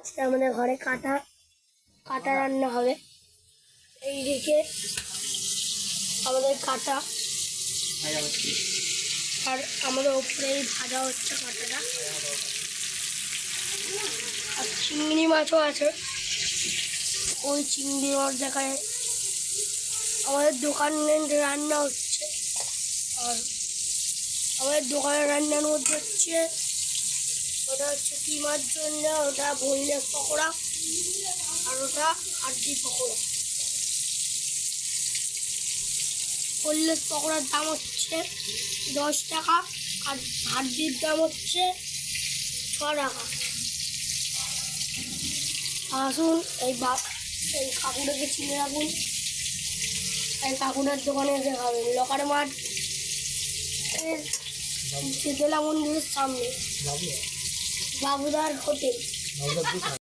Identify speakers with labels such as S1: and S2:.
S1: আজকে আমাদের ঘরে কাটা রান্না হবে। এইদিকে আমাদের কাটা আর আমাদের ওপরে ভাজা হচ্ছে কাটাটা। আর চিংড়ি মাছও আছে, ওই চিংড়ি মাছ দেখায় আমাদের দোকানে রান্না হচ্ছে। আর আমাদের দোকানের রান্নার মধ্যে হচ্ছে ওটা হচ্ছে কি মাছ জন্য, ওটা বোনলেস পকোড়া আর ওটা হাড্ডি পকোড়া। বোনলেস পকোড়ার দাম হচ্ছে 10 টাকা আর হাড্ডির দাম হচ্ছে 6 টাকা। আসুন এই কাকুটাকে চিনে রাখুন, এই কাকুটার দোকানে এসে খাবেন। লকার মাঠ শীতলা মন্দিরের সামনে বাবুদার হোটেল।